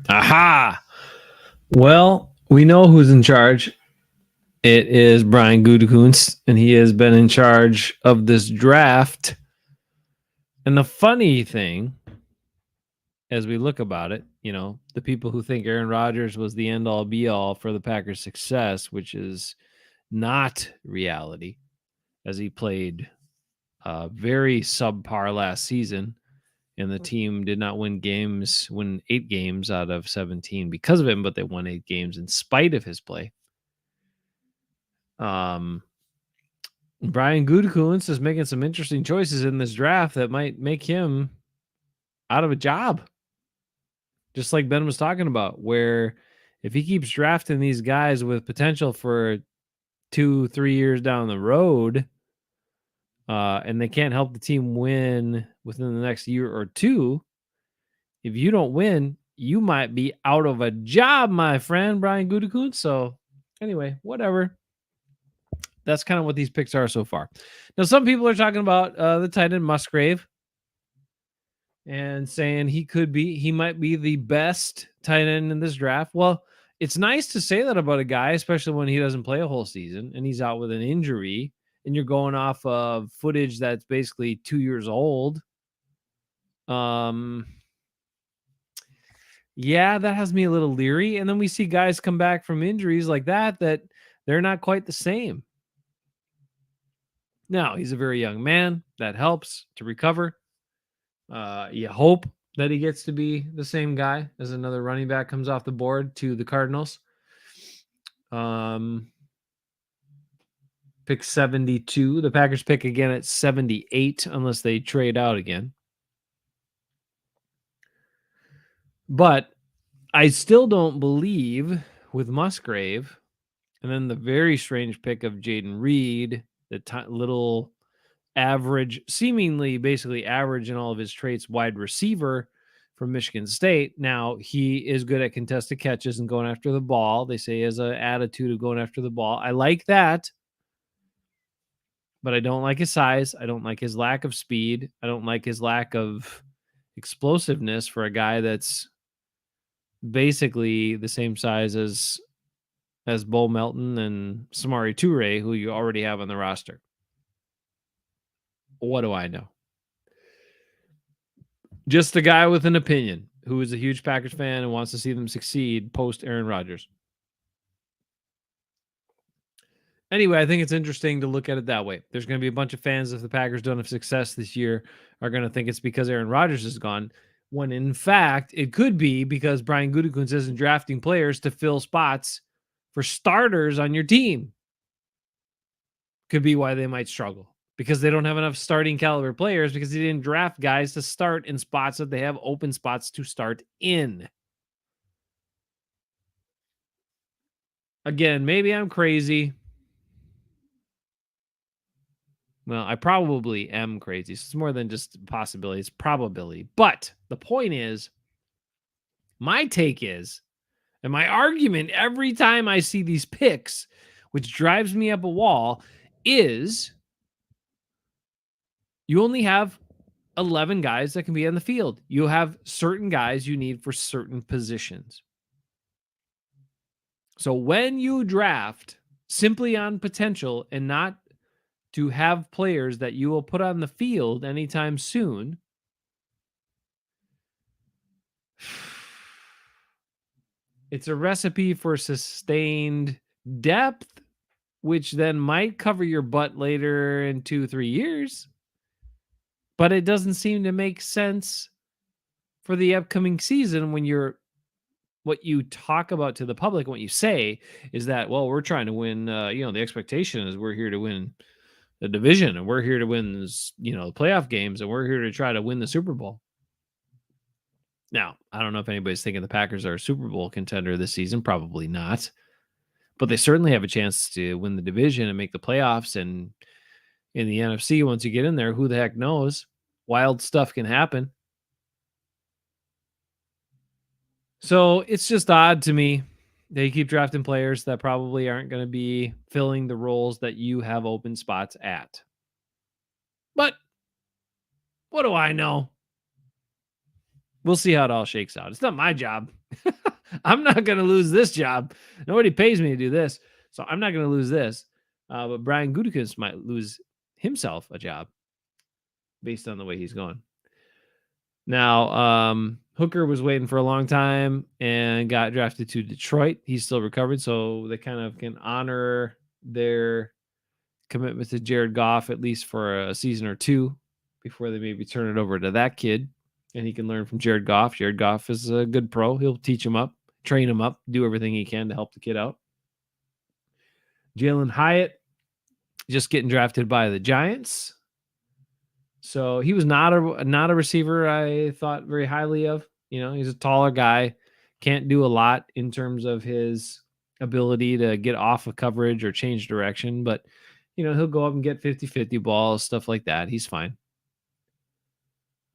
Aha! Well, we know who's in charge. It is Brian Gute, and he has been in charge of this draft. And the funny thing, as we look about it, the people who think Aaron Rodgers was the end all be all for the Packers' success, which is not reality, as he played very subpar last season, and the team did not win 8 games out of 17 because of him, but they won 8 games in spite of his play. Brian Gutekunst is making some interesting choices in this draft that might make him out of a job. Just like Ben was talking about, where if he keeps drafting these guys with potential for 2-3 years down the road, and they can't help the team win within the next year or two, if you don't win, you might be out of a job, my friend, Brian Gutekunst. So anyway, whatever. That's kind of what these picks are so far. Now, some people are talking about the tight end Musgrave and saying he might be the best tight end in this draft. Well, it's nice to say that about a guy, especially when he doesn't play a whole season and he's out with an injury and you're going off of footage that's basically 2 years old. Yeah, that has me a little leery. And then we see guys come back from injuries like that they're not quite the same. Now, he's a very young man. That helps to recover. You hope that he gets to be the same guy as another running back comes off the board to the Cardinals. Pick 72. The Packers pick again at 78 unless they trade out again. But I still don't believe with Musgrave and then the very strange pick of Jaden Reed, the little average, seemingly basically average in all of his traits, wide receiver from Michigan State. Now, he is good at contested catches and going after the ball. They say he has an attitude of going after the ball. I like that, but I don't like his size. I don't like his lack of speed. I don't like his lack of explosiveness for a guy that's basically the same size as Bo Melton and Samari Toure, who you already have on the roster. What do I know? Just a guy with an opinion who is a huge Packers fan and wants to see them succeed post Aaron Rodgers. Anyway, I think it's interesting to look at it that way. There's going to be a bunch of fans, if the Packers don't have success this year, are going to think it's because Aaron Rodgers is gone, when in fact it could be because Brian Gutekunst isn't drafting players to fill spots for starters on your team. Could be why they might struggle, because they don't have enough starting caliber players, because he didn't draft guys to start in spots that they have open spots to start in. Again, maybe I'm crazy. Well, I probably am crazy. So it's more than just possibility, it's probability. But the point is, my take is, and my argument every time I see these picks, which drives me up a wall, is you only have 11 guys that can be on the field. You have certain guys you need for certain positions. So when you draft simply on potential and not to have players that you will put on the field anytime soon, it's a recipe for sustained depth, which then might cover your butt later in 2-3 years. But it doesn't seem to make sense for the upcoming season when what you talk about to the public, what you say is that, well, we're trying to win, the expectation is we're here to win the division and we're here to win this, the playoff games, and we're here to try to win the Super Bowl. Now, I don't know if anybody's thinking the Packers are a Super Bowl contender this season. Probably not. But they certainly have a chance to win the division and make the playoffs. And in the NFC, once you get in there, who the heck knows? Wild stuff can happen. So it's just odd to me. They keep drafting players that probably aren't going to be filling the roles that you have open spots at. But what do I know? We'll see how it all shakes out. It's not my job. I'm not going to lose this job. Nobody pays me to do this. So I'm not going to lose this. But Brian Gutekunst might lose himself a job based on the way he's going. Now, Hooker was waiting for a long time and got drafted to Detroit. He's still recovered, so they kind of can honor their commitment to Jared Goff at least for a season or two before they maybe turn it over to that kid and he can learn from Jared Goff. Jared Goff is a good pro. He'll teach him up, train him up, do everything he can to help the kid out. Jalen Hyatt just getting drafted by the Giants. So he was not a receiver I thought very highly of. You know, he's a taller guy, can't do a lot in terms of his ability to get off of coverage or change direction, but you know, he'll go up and get 50-50 balls, stuff like that. He's fine.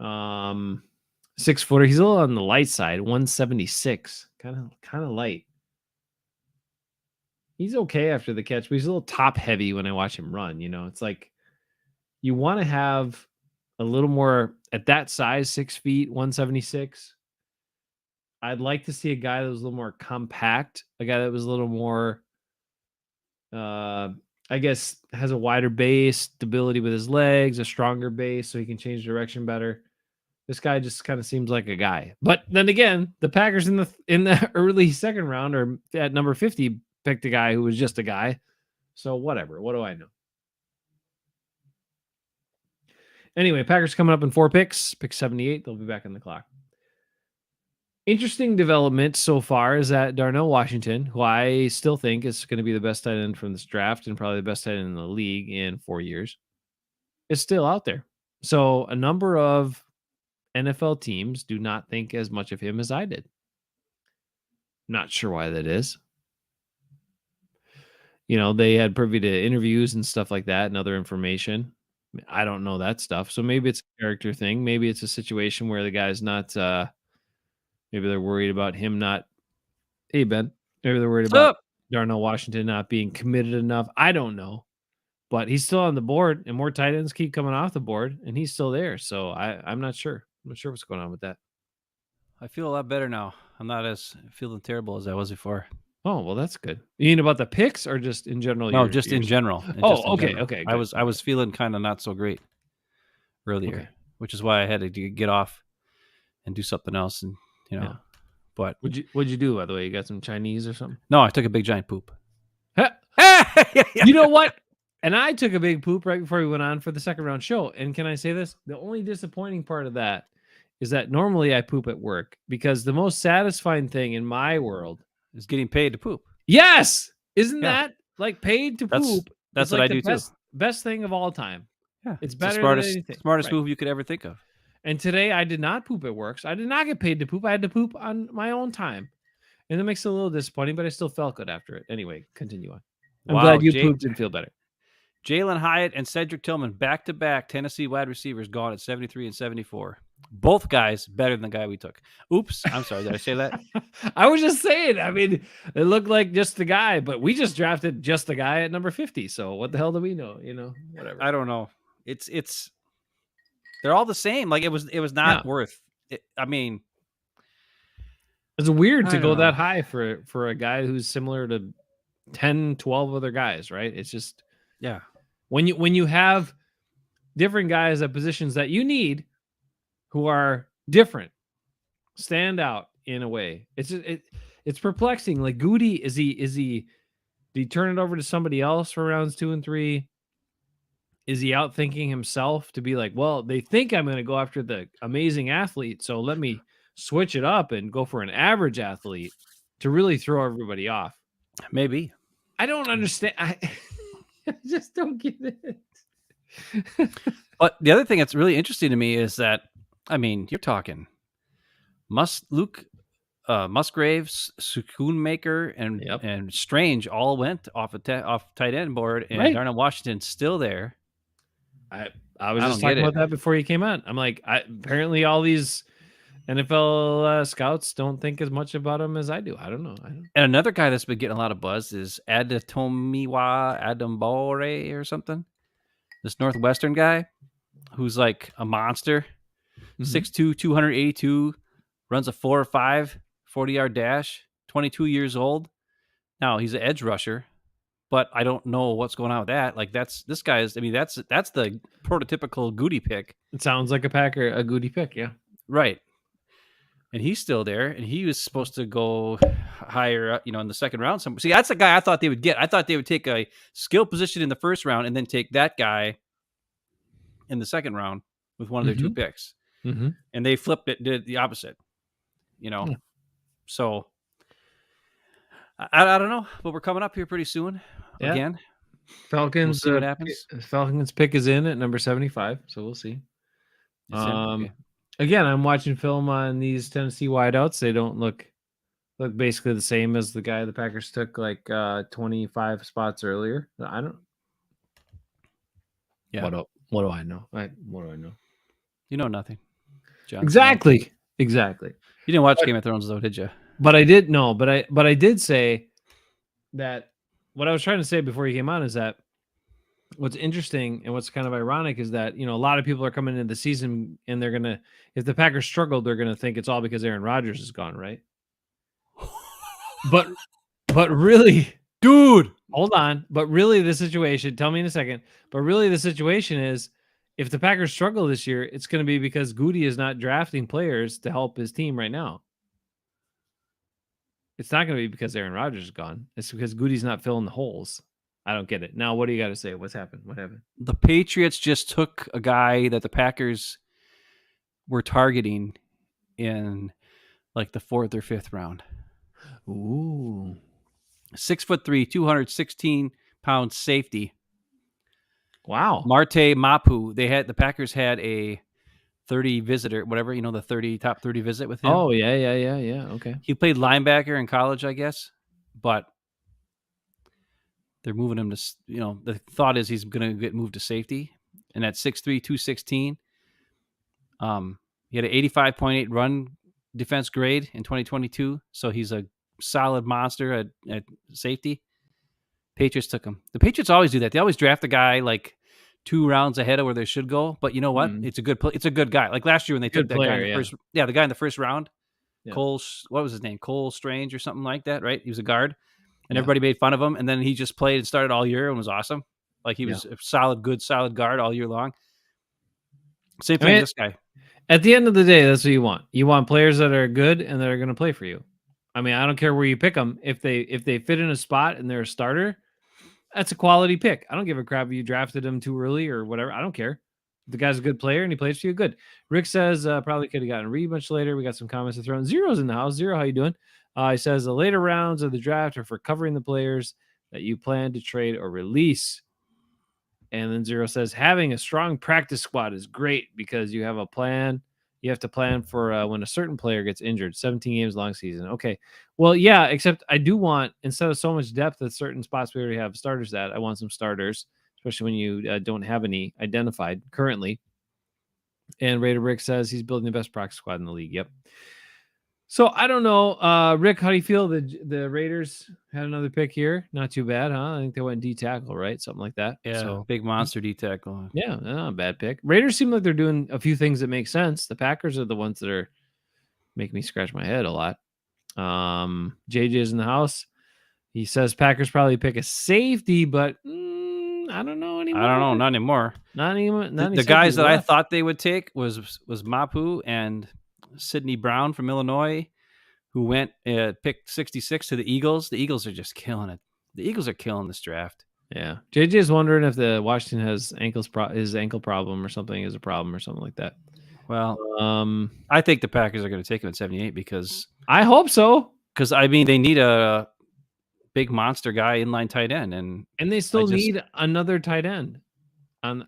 6-footer. He's a little on the light side, 176. Kind of light. He's okay after the catch, but he's a little top heavy when I watch him run. You know, it's like you want to have a little more at that size, 6 feet, 176. I'd like to see a guy that was a little more compact, a guy that was a little more, I guess, has a wider base, stability with his legs, a stronger base, so he can change direction better. This guy just kind of seems like a guy. But then again, the Packers in the early second round or at number 50 picked a guy who was just a guy. So whatever. What do I know? Anyway, Packers coming up in 4 picks. Pick 78. They'll be back on the clock. Interesting development so far is that Darnell Washington, who I still think is going to be the best tight end from this draft and probably the best tight end in the league in 4 years, is still out there. So a number of NFL teams do not think as much of him as I did. Not sure why that is. You know, they had privy to interviews and stuff like that and other information. I don't know that stuff. So maybe it's a character thing. Maybe it's a situation where the guy's not, maybe they're worried about him not. Hey, Ben. Maybe they're worried about Darnell Washington not being committed enough. I don't know. But he's still on the board, and more tight ends keep coming off the board, and he's still there. So I'm not sure. I'm not sure what's going on with that. I feel a lot better now. I'm not as feeling terrible as I was before. Oh, well, that's good. You mean about the picks or just in general? No, just in general. Okay. Good. I was feeling kind of not so great earlier, which is why I had to get off and do something else. And but what'd you do, by the way? You got some Chinese or something? No, I took a big giant poop. You know what? And I took a big poop right before we went on for the second round show. And can I say this? The only disappointing part of that is that normally I poop at work because the most satisfying thing in my world is getting paid to poop. Yes. Isn't that like paid to poop? That's what I do too. Best thing of all time. Yeah. It's better than anything. Smartest move you could ever think of. And today I did not poop at work. So I did not get paid to poop. I had to poop on my own time. And that makes it a little disappointing, but I still felt good after it. Anyway, continue on. I'm glad you pooped and feel better. Jalen Hyatt and Cedric Tillman, back-to-back Tennessee wide receivers, gone at 73 and 74. Both guys better than the guy we took. Oops. I'm sorry. Did I say that? I was just saying. I mean, it looked like just the guy, but we just drafted just the guy at number 50. So what the hell do we know? You know, whatever. I don't know. It's they're all the same. Like it was not worth it. I mean, it's weird to go that high for a guy who's similar to 10, 12 other guys, right? It's just, yeah. When you have different guys at positions that you need who are different, stand out in a way. It's perplexing. Like Gute, did he turn it over to somebody else for rounds 2 and 3? Is he outthinking himself to be like, well, they think I'm going to go after the amazing athlete, so let me switch it up and go for an average athlete to really throw everybody off? Maybe. I don't understand. I just don't get it. But the other thing that's really interesting to me is that, I mean, you're talking Musgraves, Schoonmaker, and Strange all went off tight end board, and Darnell Washington's still there. I was just talking about that before you came on. I'm like, apparently all these NFL scouts don't think as much about him as I do. I don't know. And another guy that's been getting a lot of buzz is Adetomiwa Adambore or something. This Northwestern guy. who's like a monster, Mhm. 6'2", 282, runs a 4.5, 40-yard dash, 22 years old. Now he's an edge rusher, but I don't know what's going on with that. Like that's the prototypical Gute pick, It sounds like a Goody pick, yeah. right? And he's still there, and he was supposed to go higher, in the second round. See, that's the guy I thought they would get. I thought they would take a skill position in the first round and then take that guy in the second round with one of their two Mhm. picks, Mhm. and they flipped it, did the opposite. Yeah. So I don't know, but we're coming up here pretty soon. Yeah. Again, we'll Falcons, see what happens. Falcons pick is in at number 75, so we'll see. It's in okay. Again, I'm watching film on these Tennessee wideouts. They don't look basically the same as the guy the Packers took like 25 spots earlier. I don't. Yeah, What do I know? What do I know? you know nothing, Jon Snow. Exactly. You didn't watch But- Game of Thrones though, did you? But I did no. But I did say that what I was trying to say before you came on is that what's interesting and what's kind of ironic is that a lot of people are coming into the season and they're gonna, if the Packers struggle, they're gonna think it's all because Aaron Rodgers is gone, right? But really, Dude, hold on. But really, the situation. Tell me in a second. But really, the situation is, if the Packers struggle this year, it's going to be because Gute is not drafting players to help his team right now. It's not going to be because Aaron Rodgers is gone. It's because Goody's not filling the holes. I don't get it. Now, what do you got to say? What's happened? What happened? the Patriots just took a guy that the Packers were targeting in like the 4th or 5th round. Ooh. 6'3", 216-pound safety. Wow. Marte Mapu. The Packers had a 30 visitor, whatever, the top 30 visit with him. Oh, yeah. Okay. He played linebacker in college, I guess, but they're moving him to, the thought is he's going to get moved to safety. And at 6'3", 216, he had an 85.8 run defense grade in 2022. So he's a solid monster at safety. Patriots took him. The Patriots always do that. They always draft a guy like 2 rounds ahead of where they should go. But you know what? Mhm. It's a good guy. Like last year when they took Good that player, guy in the yeah. first, the guy in the first round, Yeah. Cole, what was his name? Cole Strange or something like that, right? He was a guard, and Yeah. everybody made fun of him. And then he just played and started all year and was awesome. Like he was a solid guard all year long. Same thing with this guy. At the end of the day, that's what you want. You want players that are good and that are going to play for you. I mean, I don't care where you pick them. If they fit in a spot and they're a starter, that's a quality pick. I don't give a crap if you drafted him too early or whatever. I don't care. If the guy's a good player and he plays for you, good. Rick says probably could have gotten Reed much later. We got some comments to throw in. Zero's in the house. Zero, how you doing? He says the later rounds of the draft are for covering the players that you plan to trade or release. And then Zero says having a strong practice squad is great because you have a plan. You have to plan for when a certain player gets injured. 17 games long season. Okay. Well, yeah, except I do want, instead of so much depth at certain spots we already have starters at, I want some starters, especially when you don't have any identified currently. And Raider Rick says he's building the best practice squad in the league. Yep. So I don't know, Rick, how do you feel? The Raiders had another pick here. Not too bad, huh? I think they went D tackle, right? Something like that. Yeah, So big monster D tackle. yeah, not a bad pick. Raiders seem like they're doing a few things that make sense. The Packers are the ones that are making me scratch my head a lot. JJ's in the house. He says Packers probably pick a safety, but I don't know anymore. I don't know, not anymore. Not anymore. The guys that I thought they would take was Mapu and Sidney Brown from Illinois, who went picked 66 to the Eagles. The Eagles are just killing it. The Eagles are killing this draft. Yeah, JJ's wondering if the Washington has his ankle problem or something is a problem or something like that. Well, I think the Packers are going to take him at 78 because I hope so. Because I mean, they need a big monster guy inline tight end, and they still need another tight end on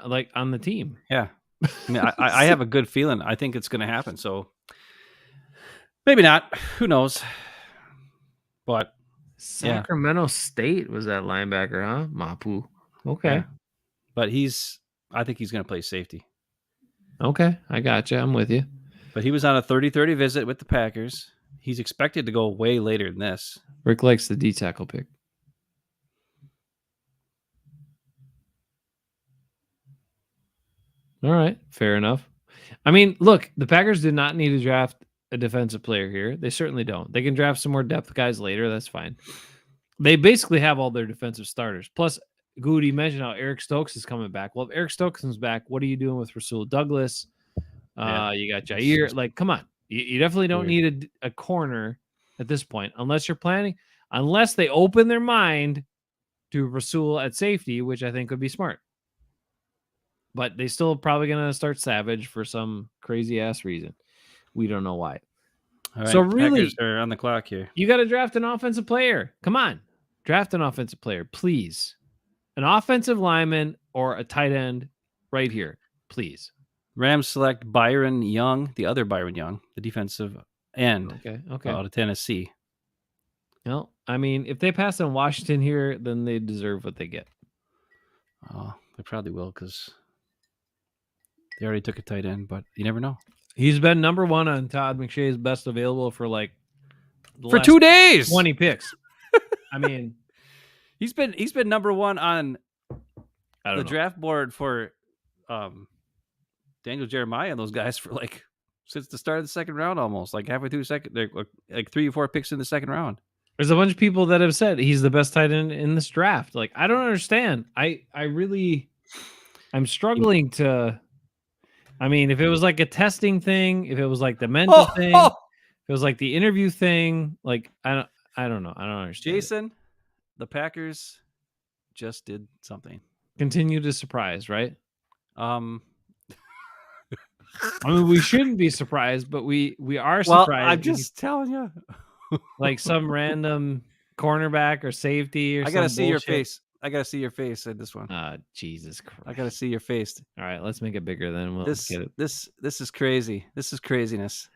the team. Yeah, I mean, I have a good feeling. I think it's going to happen. So maybe not. Who knows? But Sacramento State was that linebacker, huh? Mapu. Okay. Yeah. But I think he's going to play safety. Okay, I gotcha. I'm with you. But he was on a 30-30 visit with the Packers. He's expected to go way later than this. Rick likes the D tackle pick. All right, fair enough. I mean, look, the Packers do not need to draft a defensive player here. They certainly don't. They can draft some more depth guys later. That's fine. They basically have all their defensive starters. Plus, Gute mentioned how Eric Stokes is coming back. Well, if Eric Stokes comes back, what are you doing with Rasul Douglas? You got Jair. Like, come on. You definitely don't need a corner at this point, unless you're planning, unless they open their mind to Rasul at safety, which I think would be smart. But they still probably going to start Savage for some crazy ass reason. We don't know why. All right, so really, Packers are on the clock here. You got to draft an offensive player. Come on, draft an offensive player, please. An offensive lineman or a tight end right here, please. Rams select Byron Young, the other Byron Young, the defensive end. Okay. Out of Tennessee. Well, I mean, if they pass on Washington here, then they deserve what they get. Oh, they probably will because they already took a tight end, but you never know. He's been number one on Todd McShay's best available for like for 2 days, 20 picks. I mean, he's been number one on the draft board for Daniel Jeremiah and those guys for like since the start of the second round, almost like halfway through the second, like 3 or 4 picks in the second round. There's a bunch of people that have said he's the best tight end in this draft. Like, I don't understand. I'm struggling to. I mean, if it was like a testing thing, if it was like the mental thing, if it was like the interview thing, like I don't know. I don't understand. Jason, the Packers just did something. Continue to surprise, right? I mean, we shouldn't be surprised, but we are surprised. Well, I'm just telling you. Like some random cornerback or safety or I gotta see bullshit. your face. I gotta see your face in this one. Jesus Christ! I gotta see your face. All right, let's make it bigger. Then we'll get it. This is crazy. This is craziness.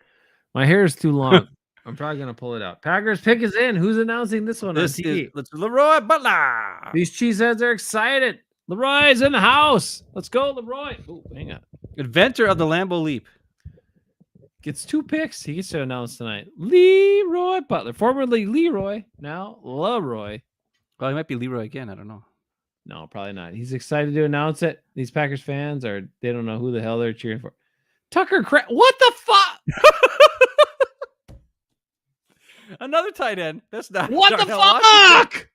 My hair is too long. I'm probably gonna pull it out. Packers pick is in. Who's announcing this one on TV? Let's Leroy Butler. These cheeseheads are excited. Leroy's in the house. Let's go, Leroy. Oh, hang on. Inventor of the Lambeau Leap. Gets 2 picks. He gets to announce tonight. Leroy Butler, formerly Leroy, now Leroy. Well, he might be Leroy again. I don't know. No, probably not. He's excited to announce it. These Packers fans they don't know who the hell they're cheering for. Tucker what the fuck? Another tight end. That's not what Darnell the fuck? Washington.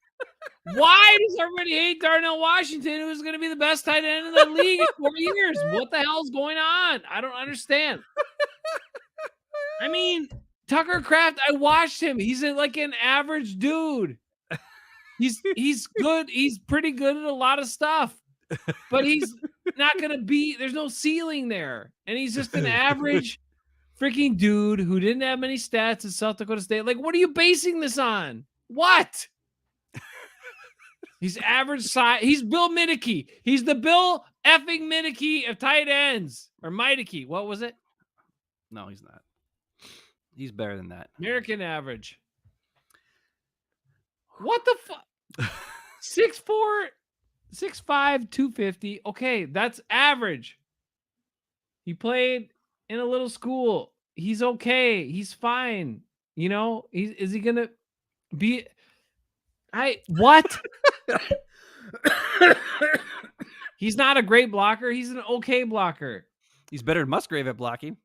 Why does everybody hate Darnell Washington, who's going to be the best tight end in the league in 4 years? What the hell's going on? I don't understand. I mean, Tucker Kraft, I watched him. He's like an average dude. He's good. He's pretty good at a lot of stuff, but he's not going to be, there's no ceiling there. And he's just an average freaking dude who didn't have many stats at South Dakota State. Like, what are you basing this on? What? He's average size. He's Bill Minicky. He's the Bill effing Minicky of tight ends. Or Meidicky. What was it? No, he's not. He's better than that. American average. What the fuck? 6'4", 6'5", 250. Okay, that's average. He played in a little school. He's okay. He's fine. You know, is he going to be... What? He's not a great blocker. He's an okay blocker. He's better than Musgrave at blocking.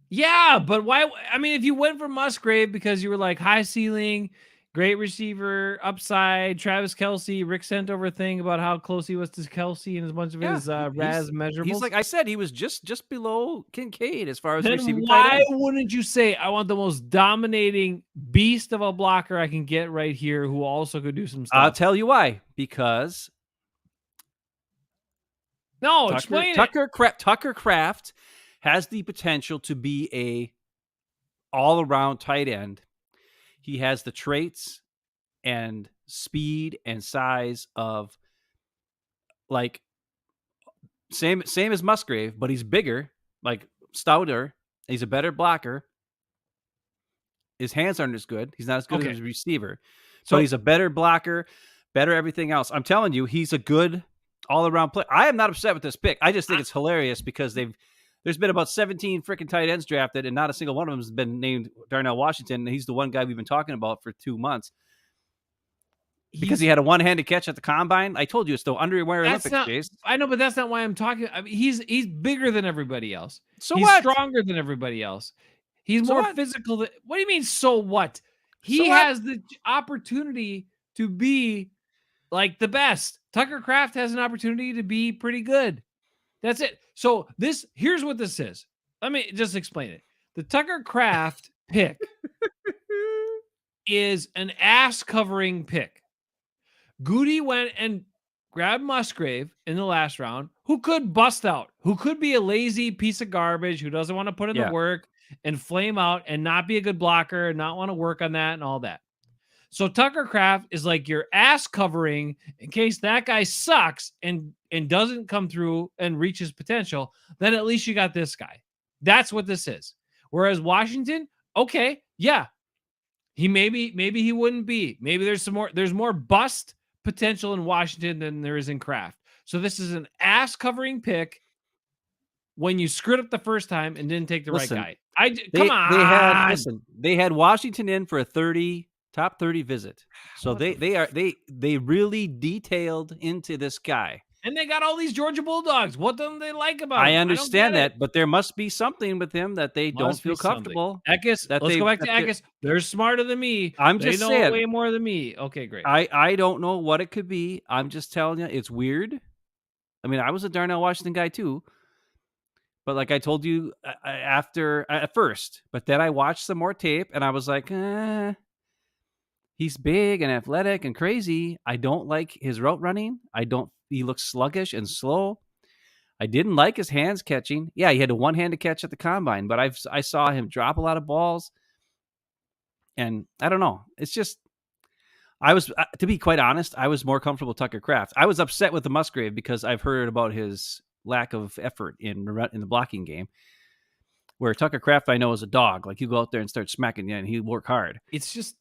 Yeah, but why? I mean, if you went for Musgrave because you were like high ceiling, great receiver, upside, Travis Kelce, Rick sent over a thing about how close he was to Kelce and a bunch of his Raz measurables. He's like I said, he was just below Kincaid as far as then receiving. Why wouldn't you say I want the most dominating beast of a blocker I can get right here who also could do some stuff? I'll tell you why. Because explain it. Tucker Kraft has the potential to be a all-around tight end. He has the traits and speed and size of like same as Musgrave, but he's bigger, like stouter. He's a better blocker. His hands aren't as good. He's not as good as a receiver. So he's a better blocker, better everything else. I'm telling you, he's a good all-around player. I am not upset with this pick. I just think it's hilarious because there's been about 17 freaking tight ends drafted, and not a single one of them has been named Darnell Washington. And he's the one guy we've been talking about for 2 months. because he had a one-handed catch at the combine. I told you it's the underwear That's Olympics, not. Chase. I know, but that's not why I'm talking. I mean, he's bigger than everybody else. So He's what? stronger than everybody else. He's So more what? physical. What do you mean? So what? So He what? has the opportunity to be like the best. Tucker Kraft has an opportunity to be pretty good. That's it. So here's what this is. Let me just explain it. The Tucker Kraft pick is an ass covering pick. Gute went and grabbed Musgrave in the last round, who could bust out, who could be a lazy piece of garbage, who doesn't want to put in the work and flame out and not be a good blocker and not want to work on that and all that. So Tucker Kraft is like your ass covering in case that guy sucks and doesn't come through and reach his potential. Then at least you got this guy. That's what this is. Whereas Washington, okay, yeah, maybe he wouldn't be. Maybe there's more bust potential in Washington than there is in Kraft. So this is an ass covering pick when you screwed up the first time and didn't take the right guy. Come on. They had Washington in for a top 30 visit. So they really detailed into this guy. And they got all these Georgia Bulldogs. What don't they like about him? I understand that, but there must be something with him that they don't feel comfortable. Eckes, let's go back to Eckes. They're smarter than me. They know way more than me. Okay, great. I don't know what it could be. I'm just telling you, it's weird. I mean, I was a Darnell Washington guy too. But like I told you at first, but then I watched some more tape and I was like, he's big and athletic and crazy. I don't like his route running. He looks sluggish and slow. I didn't like his hands catching. Yeah, he had a one-handed catch at the combine, but I saw him drop a lot of balls. And I don't know. It's just, to be quite honest, I was more comfortable with Tucker Kraft. I was upset with the Musgrave because I've heard about his lack of effort in the blocking game. Where Tucker Kraft, I know, is a dog. Like, you go out there and start smacking you, and he'd work hard. It's just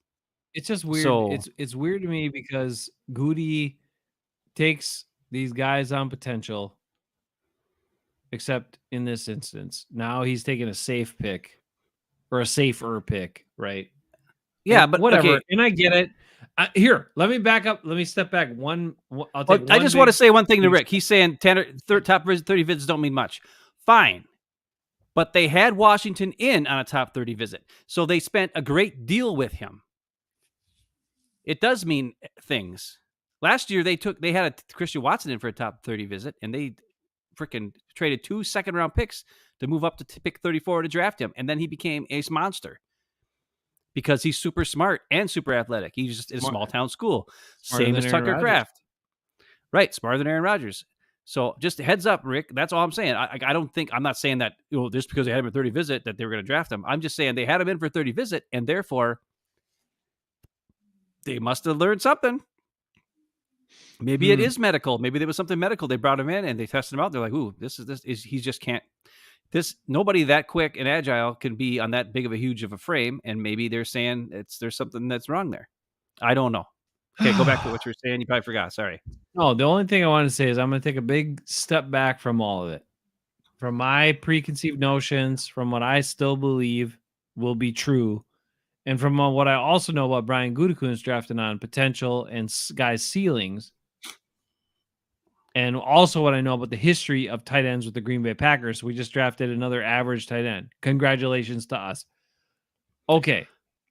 weird. So, it's weird to me because Gute takes these guys on potential, except in this instance. Now he's taking a safe pick or a safer pick, right? Yeah, and but whatever. Okay. And I get it. Here, let me back up. Let me step back I just want to say one thing to Rick. He's saying top 30 visits don't mean much. Fine. But they had Washington in on a top 30 visit. So they spent a great deal with him. It does mean things. Last year, they had a Christian Watson in for a top 30 visit, and they freaking traded 2 second-round picks to move up to pick 34 to draft him. And then he became ace monster because he's super smart and super athletic. He's just in a small-town school. Same as Tucker Kraft. Right, smarter than Aaron Rodgers. So just heads up, Rick. That's all I'm saying. I'm not saying that just because they had him for 30 visit that they were going to draft him. I'm just saying they had him in for 30 visit, and therefore they must have learned something. Maybe it is medical. Maybe there was something medical. They brought him in and they tested him out. They're like, "Ooh, he just can't. Nobody that quick and agile can be on that big of a huge of a frame." And maybe they're saying there's something that's wrong there. I don't know. Okay, go back to what you were saying. You probably forgot. Sorry. No, the only thing I want to say is I'm going to take a big step back from all of it, from my preconceived notions, from what I still believe will be true, and from what I also know about Brian Gutekunst drafting on potential and guys' ceilings, and also what I know about the history of tight ends with the Green Bay Packers. We just drafted another average tight end. Congratulations to us. Okay.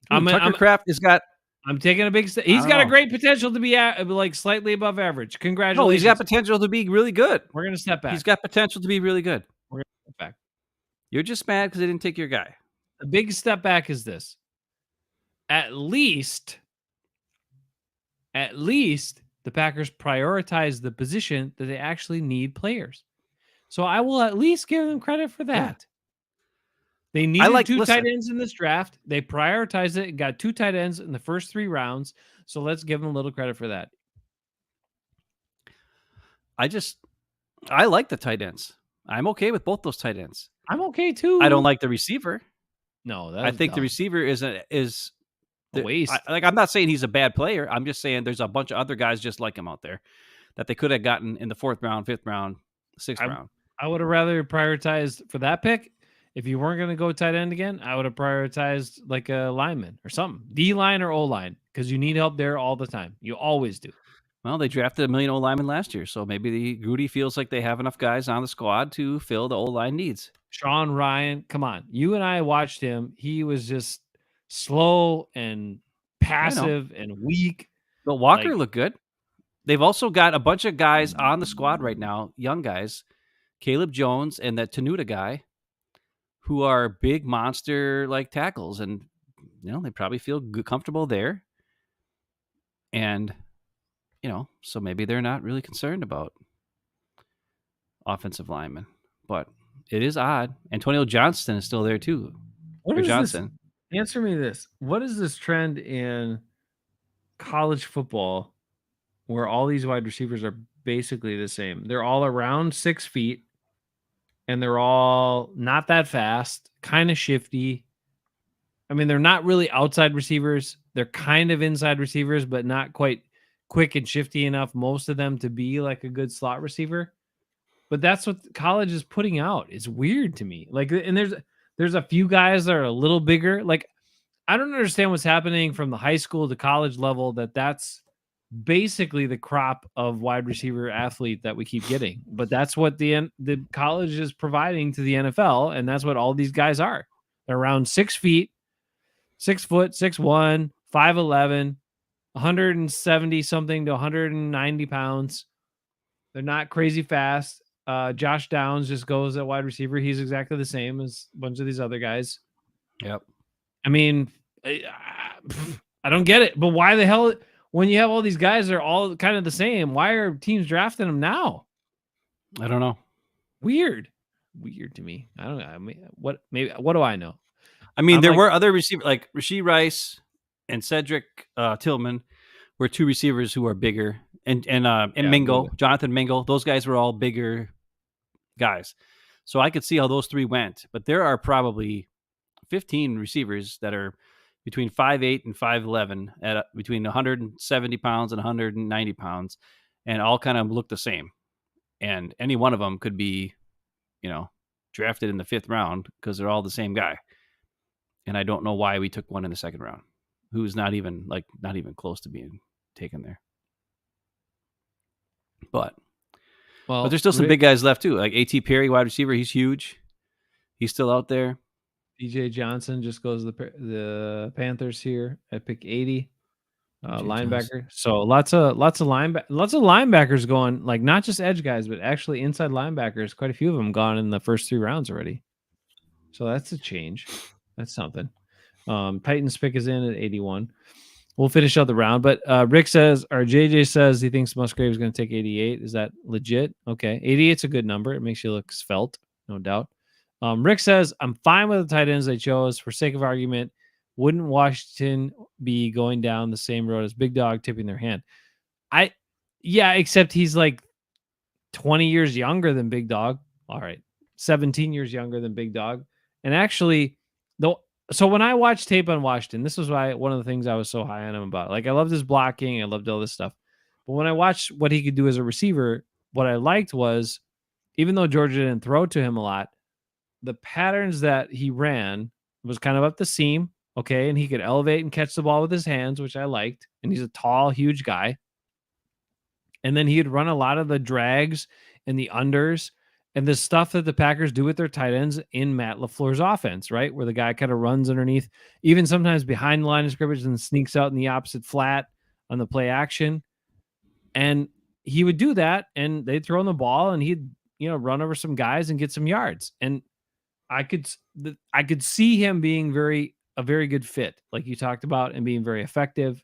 Tucker Kraft has got... I'm taking a big step. He's got a great potential to be like slightly above average. Congratulations. No, he's got potential to be really good. We're going to step back. He's got potential to be really good. We're going to step back. You're just mad because they didn't take your guy. The big step back is this. At least the Packers prioritize the position that they actually need players. So I will at least give them credit for that. Yeah. They needed two tight ends in this draft. They prioritized it and got 2 tight ends in the first 3 rounds. So let's give them a little credit for that. I like the tight ends. I'm okay with both those tight ends. I'm okay too. I don't like the receiver. No, I think the receiver is a waste. I'm not saying he's a bad player. I'm just saying there's a bunch of other guys just like him out there that they could have gotten in the 4th round, 5th round, 6th round. I would have rather prioritized for that pick. If you weren't going to go tight end again, I would have prioritized like a lineman or something, D-line or O-line, because you need help there all the time. You always do. Well, they drafted $1 million O-lineman last year, so maybe Gute feels like they have enough guys on the squad to fill the O-line needs. Sean Ryan, come on. You and I watched him. He was just slow and I know. passive and weak. But Walker Like, looked good. They've also got a bunch of guys on the squad right now, young guys, Caleb Jones and that Tenuta guy, who are big monster like tackles, and they probably feel comfortable there. And so maybe they're not really concerned about offensive linemen, but it is odd. Antonio Johnston is still there too. what Or is Johnson. this? Answer me this. What is this trend in college football where all these wide receivers are basically the same? They're all around 6 feet and they're all not that fast, kind of shifty. I mean, they're not really outside receivers. They're kind of inside receivers, but not quite quick and shifty enough, most of them, to be like a good slot receiver. But that's what college is putting out. It's weird to me. Like, and there's a few guys that are a little bigger. Like, I don't understand what's happening from the high school to college level. That's basically the crop of wide receiver athlete that we keep getting. But that's what the college is providing to the NFL, and that's what all these guys are. They're around 6 feet, 6 foot, 6'1", 5'11", 170 something to 190 pounds. They're not crazy fast. Josh Downs just goes at wide receiver. He's exactly the same as a bunch of these other guys. Yep. I mean, I don't get it. But why the hell, when you have all these guys that are all kind of the same, why are teams drafting them now? I don't know. Weird to me. I don't know. I mean, what do I know? I mean, there were other receivers like Rashee Rice and Cedric Tillman were two receivers who are bigger, and Mingo, Jonathan Mingo. Those guys were all bigger guys. So I could see how those three went. But there are probably 15 receivers that are between 5'8" and 5'11", at between 170 pounds and 190 pounds, and all kind of look the same. And any one of them could be, drafted in the 5th round because they're all the same guy. And I don't know why we took one in the 2nd round, who's not even close to being taken there. But there's still some big guys left too. Like A.T. Perry, wide receiver, he's huge. He's still out there. DJ Johnson just goes to the Panthers here at pick 80. Linebacker. Johnson. So lots of linebackers going, like not just edge guys, but actually inside linebackers. Quite a few of them gone in the first 3 rounds already. So that's a change. That's something. Titans pick is in at 81. We'll finish out the round, but Rick says, or JJ says, he thinks Musgrave is going to take 88. Is that legit? Okay, 88's a good number. It makes you look svelte, no doubt. Rick says, I'm fine with the tight ends they chose. For sake of argument, wouldn't Washington be going down the same road as Big Dog tipping their hand? Yeah, except he's like 20 years younger than Big Dog. All right, 17 years younger than Big Dog. And actually, though, so when I watched tape on Washington, this was why one of the things I was so high on him about. Like, I loved his blocking, I loved all this stuff. But when I watched what he could do as a receiver, what I liked was, even though Georgia didn't throw to him a lot, the patterns that he ran was kind of up the seam, okay, and he could elevate and catch the ball with his hands, which I liked. And he's a tall, huge guy. And then he'd run a lot of the drags and the unders and the stuff that the Packers do with their tight ends in Matt LaFleur's offense, right? Where the guy kind of runs underneath, even sometimes behind the line of scrimmage, and sneaks out in the opposite flat on the play action. And he would do that, and they'd throw him the ball, and he'd, run over some guys and get some yards. And I could see him being a very good fit, like you talked about, and being very effective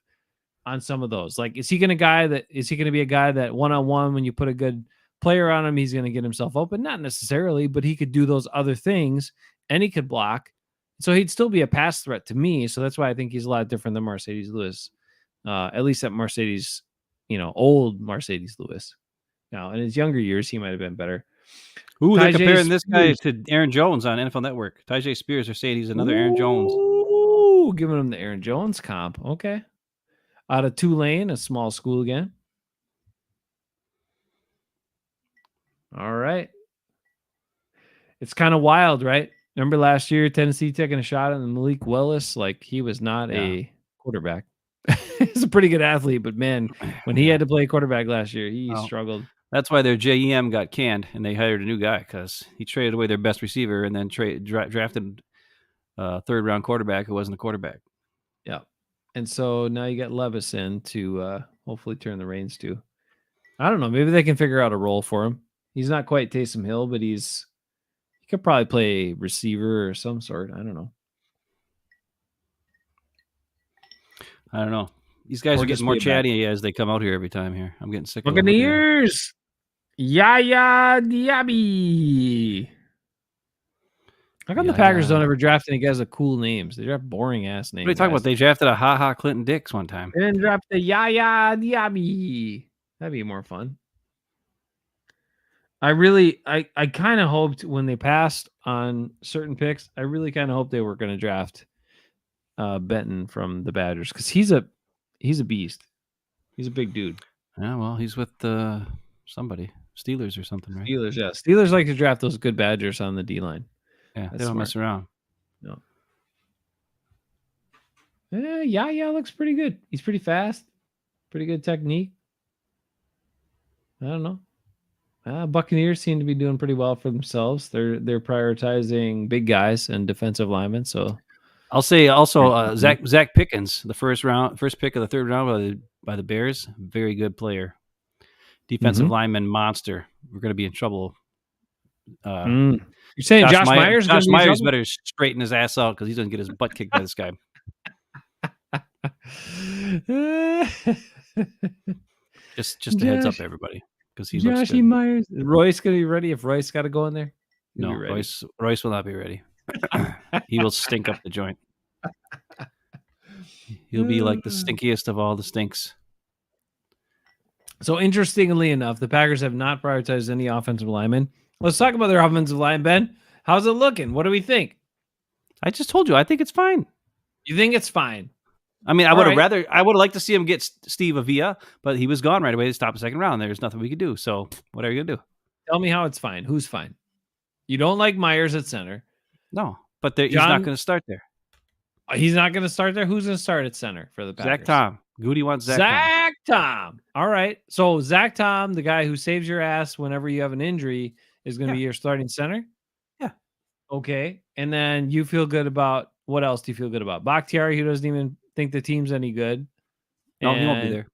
on some of those. Like, is he going to be a guy that one-on-one, when you put a good player on him, he's going to get himself open? Not necessarily, but he could do those other things, and he could block. So he'd still be a pass threat to me. So that's why I think he's a lot different than Mercedes Lewis, at least at Mercedes, old Mercedes Lewis. Now, in his younger years, he might have been better. Ooh, they're comparing this guy to Aaron Jones on NFL Network. Tyjae Spears are saying he's another Aaron Jones. Ooh, giving him the Aaron Jones comp. Okay. Out of Tulane, a small school again. All right. It's kind of wild, right? Remember last year, Tennessee taking a shot at Malik Willis? Like, he was not a quarterback. a pretty good athlete, but man, when he had to play quarterback last year, he Well, struggled. that's why their JEM got canned, and they hired a new guy because he traded away their best receiver and then drafted a third-round quarterback who wasn't a quarterback. Yeah. And so now you got Levis in to hopefully turn the reins to. I don't know. Maybe they can figure out a role for him. He's not quite Taysom Hill, but he could probably play receiver or some sort. I don't know. I don't know. These guys Or are just getting more be a backup. chatty as they come out here every time here. I'm getting sick of them. Buccaneers. Yaya Diaby. How come the Packers don't ever draft any guys with cool names? They draft boring ass names. What are you talking about? They drafted a Ha Clinton Dix one time. And then draft the Yaya Diaby. That'd be more fun. I kind of hoped when they passed on certain picks, I really kind of hoped they were going to draft Benton from the Badgers because he's a beast. He's a big dude. Yeah, well, he's with somebody, Steelers or something, right? Steelers, yeah. Steelers like to draft those good Badgers on the D line. Yeah, they don't mess around. No. Yeah, looks pretty good. He's pretty fast. Pretty good technique. I don't know. Buccaneers seem to be doing pretty well for themselves. They're prioritizing big guys and defensive linemen. So I'll say also Zach Pickens, the first pick of the third round by the Bears, very good player, defensive lineman monster. We're going to be in trouble. You're saying Josh Myers? Josh Myers better straighten his ass out because he's going to get his butt kicked by this guy. just a heads up, everybody, because he looks good. Myers. Is Royce going to be ready if Royce got to go in there? No, Royce will not be ready. He will stink up the joint. He'll be like the stinkiest of all the stinks. So interestingly enough, the Packers have not prioritized any offensive linemen. Let's talk about their offensive line, Ben. How's it looking? What do we think? I just told you, I think it's fine. You think it's fine? I mean, I would have liked to see him get Steve Avila, but he was gone right away to stop the second round. There's nothing we could do. So what are you going to do? Tell me how it's fine. Who's fine? You don't like Myers at center. No, but he's not going to start there. He's not going to start there? Who's going to start at center for the Packers? Zach Tom. Gute wants Zach Tom. All right. So Zach Tom, the guy who saves your ass whenever you have an injury, is going to be your starting center? Yeah. Okay. And then you feel good about, what else do you feel good about? Bakhtiari, who doesn't even think the team's any good. No, he won't be there.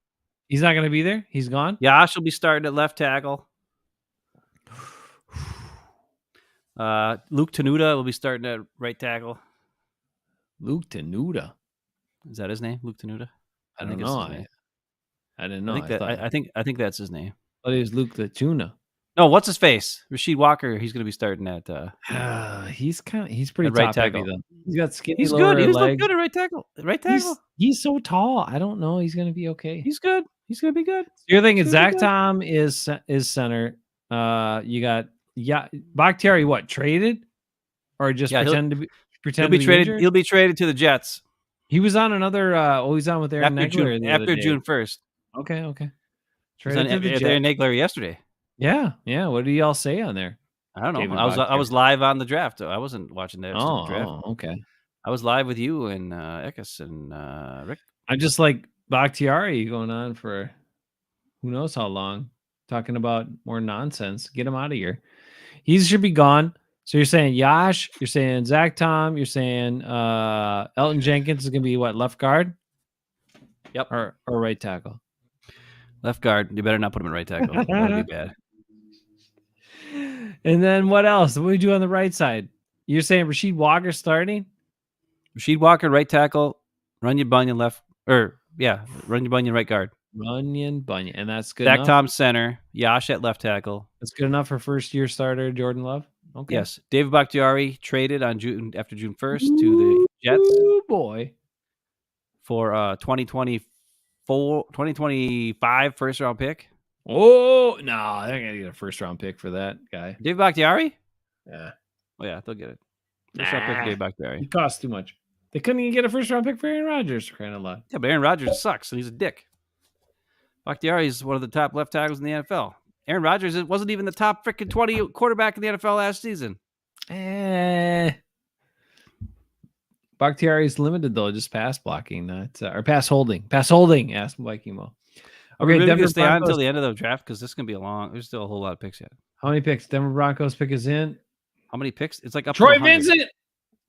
He's not going to be there? He's gone? Yash will be starting at left tackle. Luke Tenuta will be starting at right tackle. Luke Tenuta. Is that his name? Luke Tenuta? I don't know. I didn't know. I think that's his name. But it was Luke the Tuna. No, what's his face? Rasheed Walker. He's going to be starting at. He's pretty right top tackle. heavy, though. He's got skinny. He's lower good. He's legs. good at right tackle. Right tackle. He's so tall. I don't know. He's going to be okay. He's good. He's going to be good. So you're thinking Zach Tom is center. You got Bakhtiari. What, traded or just pretend to be? He'll be traded. Injured? He'll be traded to the Jets. He was on another. He's on with Aaron Nagler after June 1st. Okay. Traded to the Aaron Nagler yesterday. Yeah. What did y'all say on there? I don't know. I was live on the draft. I wasn't watching the draft. Oh, okay. I was live with you and Ekis and Rick. I just like Bakhtiari going on for who knows how long, talking about more nonsense. Get him out of here. He should be gone. So you're saying Yash, you're saying Zach Tom, you're saying Elton Jenkins is going to be what, left guard? Yep. Or right tackle? Left guard. You better not put him in right tackle. That'd be bad. And then what else? What do we do on the right side? You're saying Rasheed Walker starting? Rasheed Walker, right tackle. Runyon Bunyan left. Runyon Bunyan, right guard. Runyon Bunyan. And that's good Zach enough? Tom, center. Yash at left tackle. That's good enough for first-year starter Jordan Love? Okay. Yes. David Bakhtiari traded after June 1st to the Jets. Oh, boy. For 2025 first-round pick. Oh, no. They're going to get a first-round pick for that guy. David Bakhtiari? Yeah. Oh, yeah. They'll get it. First-round pick for David Bakhtiari. He costs too much. They couldn't even get a first-round pick for Aaron Rodgers for crying out loud. Yeah, but Aaron Rodgers sucks, and he's a dick. Bakhtiari is one of the top left tackles in the NFL. Aaron Rodgers wasn't even the top freaking 20 quarterback in the NFL last season. Bakhtiari's limited though, just pass blocking, not or pass holding. Pass holding. Ask Viking Mo. Are we Okay, really Denver gonna stay on until Broncos. the end of the draft? Because this is gonna be a long. There's still a whole lot of picks yet. How many picks? Denver Broncos pick is in. How many picks? It's like up to Troy 100. Vincent,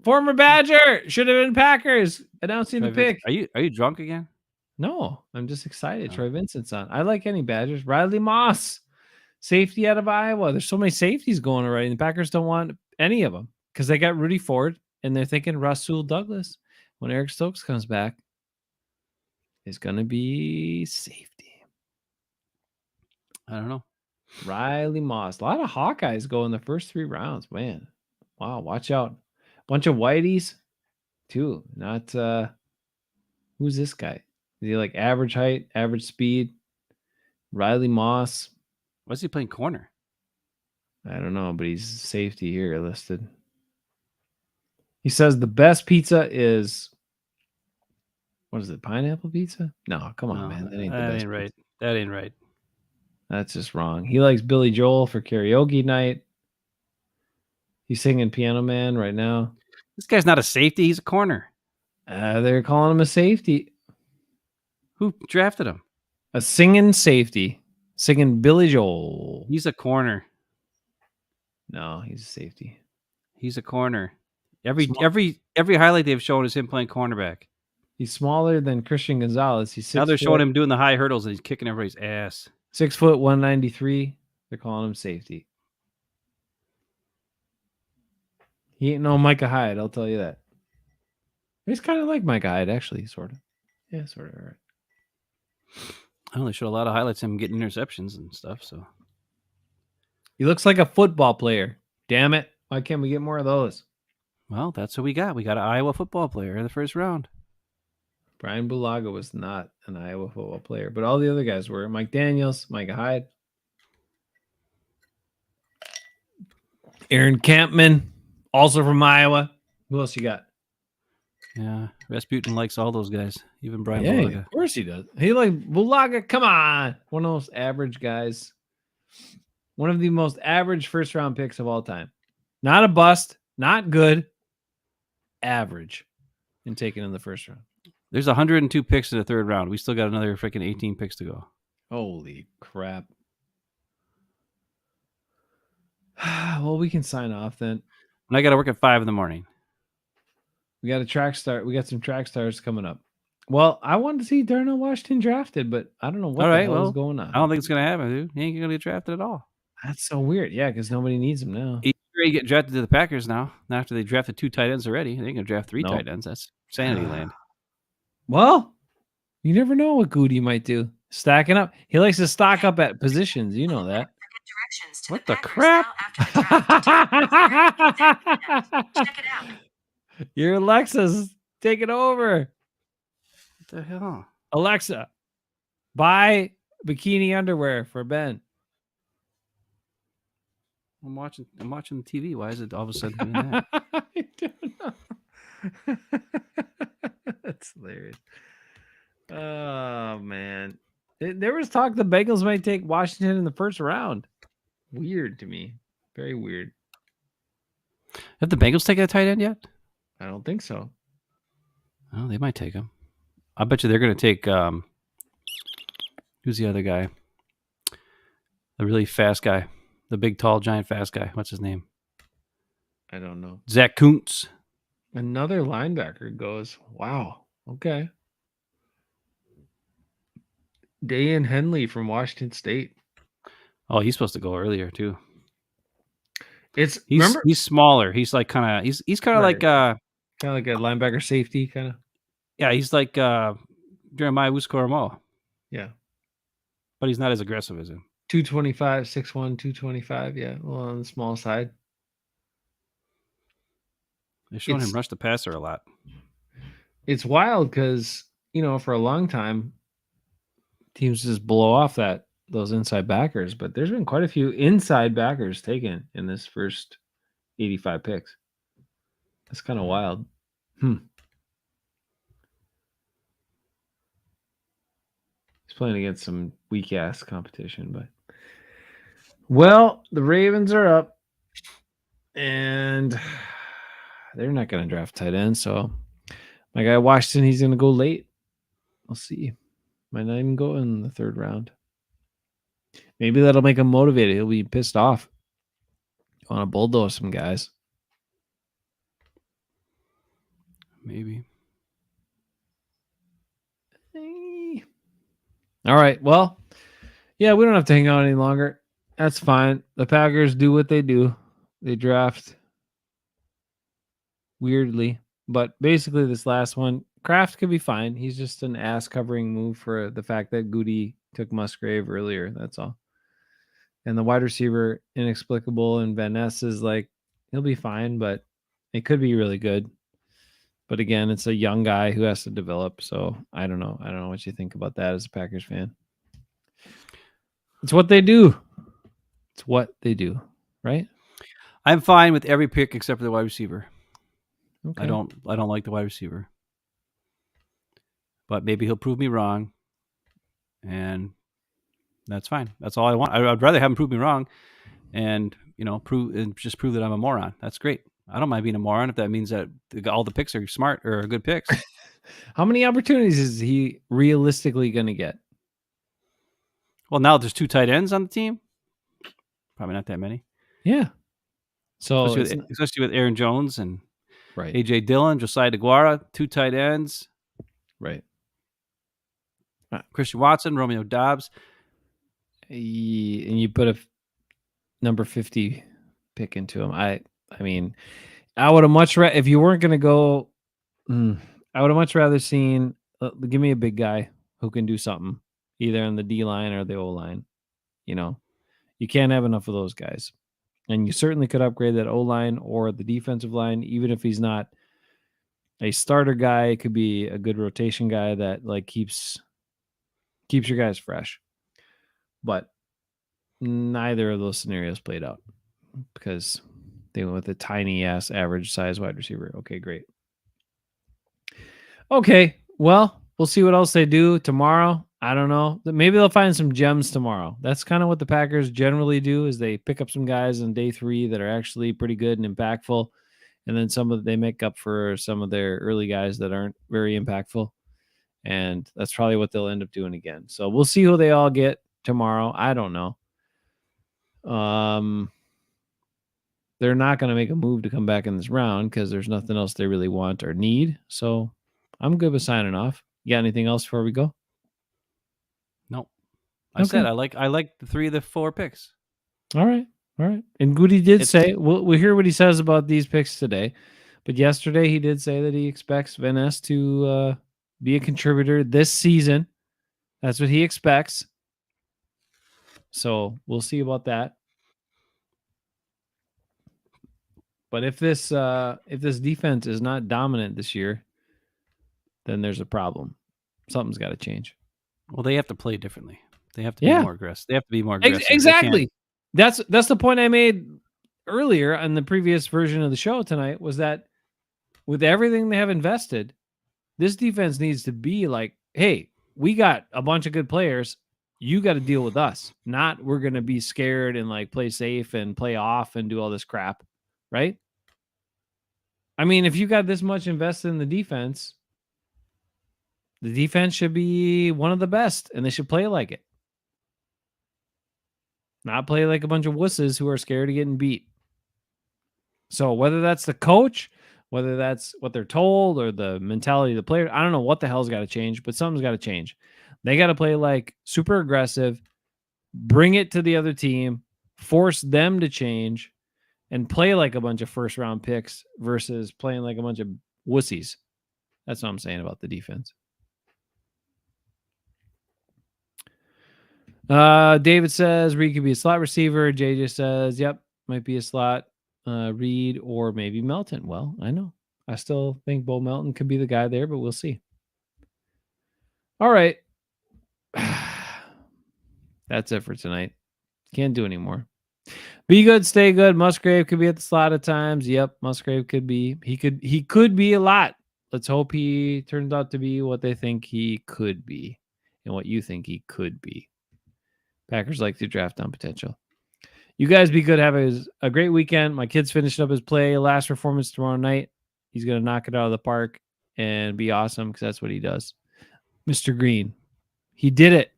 former Badger, should have been Packers, announcing the Troy Vincent. pick. Are you drunk again? No, I'm just excited. Oh. Troy Vincent's on. I like any Badgers. Riley Moss, safety out of Iowa. There's so many safeties going already. And the Packers don't want any of them because they got Rudy Ford and they're thinking Rasul Douglas when Eric Stokes comes back is going to be safety. I don't know. Riley Moss. A lot of Hawkeyes go in the first 3 rounds, man. Wow, watch out. Bunch of Whiteys too. Not who's this guy? Is he like average height, average speed? Riley Moss. Why is he playing corner? I don't know, but he's safety here listed. He says the best pizza is what is it? Pineapple pizza? No, come on, man. That ain't the best. Ain't right. That ain't right. That's just wrong. He likes Billy Joel for karaoke night. He's singing Piano Man right now. This guy's not a safety. He's a corner. They're calling him a safety. Who drafted him? A singing safety. Singing Billy Joel. He's a corner. No, he's a safety. He's a corner. Every highlight they've shown is him playing cornerback. He's smaller than Christian Gonzalez. He's 6 now they're showing him doing the high hurdles and he's kicking everybody's ass. 6 foot 193. They're calling him safety. He ain't no Micah Hyde, I'll tell you that. He's kind of like Micah Hyde, actually, sort of. Yeah, sort of. All right. I know they showed a lot of highlights of him getting interceptions and stuff. So he looks like a football player. Damn it! Why can't we get more of those? Well, that's what we got. We got an Iowa football player in the first round. Brian Bulaga was not an Iowa football player, but all the other guys were. Mike Daniels, Micah Hyde, Aaron Campman, also from Iowa. Who else you got? Yeah, Rasputin likes all those guys, even Brian Yeah, Bulaga. of course he does. He like Bulaga. Come on, one of those average guys. One of the most average first round picks of all time. Not a bust, not good, average, and taken in the first round. There's 102 picks in the third round. We still got another freaking 18 picks to go. Holy crap. Well, we can sign off then. And I got to work at 5 in the morning. We got a track start. We got some track stars coming up. Well, I wanted to see Darnell Washington drafted, but I don't know what the hell is going on. I don't think it's going to happen, dude. He ain't going to get drafted at all. That's so weird. Yeah, because nobody needs him now. He's ready to get drafted to the Packers now. After they drafted 2 tight ends already, they're going to draft 3 tight ends. That's sanity land. Well, you never know what Gute might do. Stacking up. He likes to stock up at positions. You know that. What the crap? Check it out. Your Alexa's taking over. What the hell? Alexa, buy bikini underwear for Ben. I'm watching the TV. Why is it all of a sudden doing that? I don't know. That's hilarious. Oh man. There was talk the Bengals might take Washington in the first round. Weird to me. Very weird. Have the Bengals taken a tight end yet? I don't think so. Oh, they might take him. I bet you they're going to take who's the other guy? The really fast guy. The big, tall, giant, fast guy. What's his name? I don't know. Zach Kuntz. Another linebacker goes. Wow. Okay. Dayan Henley from Washington State. Oh, he's supposed to go earlier too. He's smaller. He's like kind of he's kind of Right. like kind of like a linebacker safety kind of. Yeah, he's like Jeremiah Wuskoromo. Yeah. But he's not as aggressive as him. 225, 6'1", 225. Yeah, well, on the small side. They're showing him rush the passer a lot. It's wild because, for a long time, teams just blow off those inside backers, but there's been quite a few inside backers taken in this first 85 picks. That's kind of wild. He's playing against some weak ass competition, but well, the Ravens are up and they're not going to draft tight end, so My guy Washington, he's going to go late. We'll see. Might not even go in the third round. Maybe that'll make him motivated. He'll be pissed off. You want to bulldoze some guys. Maybe. All right. Well, yeah, we don't have to hang out any longer. That's fine. The Packers do what they do. They draft weirdly. But basically, this last one, Kraft could be fine. He's just an ass covering move for the fact that Gute took Musgrave earlier. That's all. And the wide receiver, inexplicable, and Van Ness is like, he'll be fine, but it could be really good. But again, it's a young guy who has to develop. So I don't know. I don't know what you think about that as a Packers fan. It's what they do. It's what they do, right? I'm fine with every pick except for the wide receiver. Okay. I don't like the wide receiver. But maybe he'll prove me wrong. And that's fine. That's all I want. I'd rather have him prove me wrong and, prove that I'm a moron. That's great. I don't mind being a moron if that means that all the picks are smart or good picks. How many opportunities is he realistically going to get? Well, now there's 2 tight ends on the team. Probably not that many. Yeah. So especially with Aaron Jones and right. AJ Dillon, Josiah DeGuara, 2 tight ends. Right. Christian Watson, Romeo Dobbs. And you put a number 50 pick into him. I mean, I would have much rather, if you weren't going to go, I would have much rather seen, give me a big guy who can do something, either on the D line or the O line. You can't have enough of those guys. And you certainly could upgrade that O line or the defensive line, even if he's not a starter guy. It could be a good rotation guy that like keeps your guys fresh. But neither of those scenarios played out because they went with a tiny ass average size wide receiver. Okay, great. Okay, well, we'll see what else they do tomorrow. I don't know. Maybe they'll find some gems tomorrow. That's kind of what the Packers generally do, is they pick up some guys on day 3 that are actually pretty good and impactful. And then they make up for some of their early guys that aren't very impactful. And that's probably what they'll end up doing again. So we'll see who they all get tomorrow. I don't know. They're not going to make a move to come back in this round because there's nothing else they really want or need. So I'm good with signing off. You got anything else before we go? No. I said I like the 3 of the 4 picks. All right. And Gute did say, we'll hear what he says about these picks today. But yesterday he did say that he expects Van Ness to be a contributor this season. That's what he expects. So we'll see about that. But if this defense is not dominant this year, then there's a problem. Something's got to change. Well, they have to play differently. They have to be more aggressive. They have to be more aggressive. Exactly. That's the point I made earlier on the previous version of the show tonight, was that with everything they have invested, this defense needs to be like, hey, we got a bunch of good players. You got to deal with us. Not we're going to be scared and like play safe and play off and do all this crap. Right? I mean, if you got this much invested in the defense should be one of the best, and they should play like it. Not play like a bunch of wusses who are scared of getting beat. So whether that's the coach, whether that's what they're told, or the mentality of the player, I don't know what the hell's got to change, but something's got to change. They got to play like super aggressive, bring it to the other team, force them to change, and play like a bunch of first-round picks versus playing like a bunch of wussies. That's what I'm saying about the defense. David says Reed could be a slot receiver. JJ says, yep, might be a slot. Reed or maybe Melton. Well, I know. I still think Bo Melton could be the guy there, but we'll see. All right. That's it for tonight. Can't do anymore. Be good, stay good. Musgrave could be at the slot at times. Yep, Musgrave could be. He could be a lot. Let's hope he turns out to be what they think he could be and what you think he could be. Packers like to draft on potential. You guys be good. Have a great weekend. My kid's finishing up his last performance tomorrow night. He's going to knock it out of the park. and be awesome because that's what he does. Mr. Green, he did it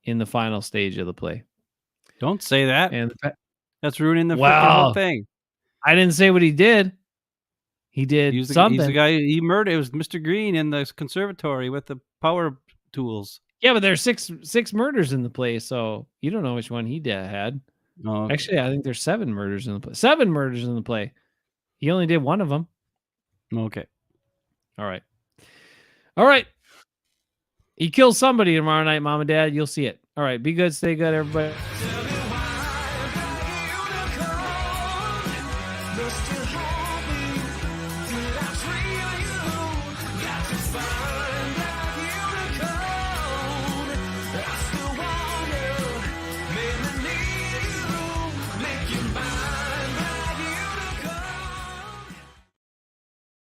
in the final stage of the play. Don't say that. And That's ruining the freaking whole well, thing. I didn't say what he did. He did He's something. the guy he murdered. It was Mr. Green in the conservatory with the power tools. Yeah, but there's six murders in the play, so you don't know which one he had. Oh, okay. Actually, I think there's 7 murders in the play. 7 murders in the play. He only did one of them. Okay. All right. All right. He kills somebody tomorrow night, Mom and Dad. You'll see it. All right. Be good. Stay good, everybody. Tell me why the unicorn, Mr.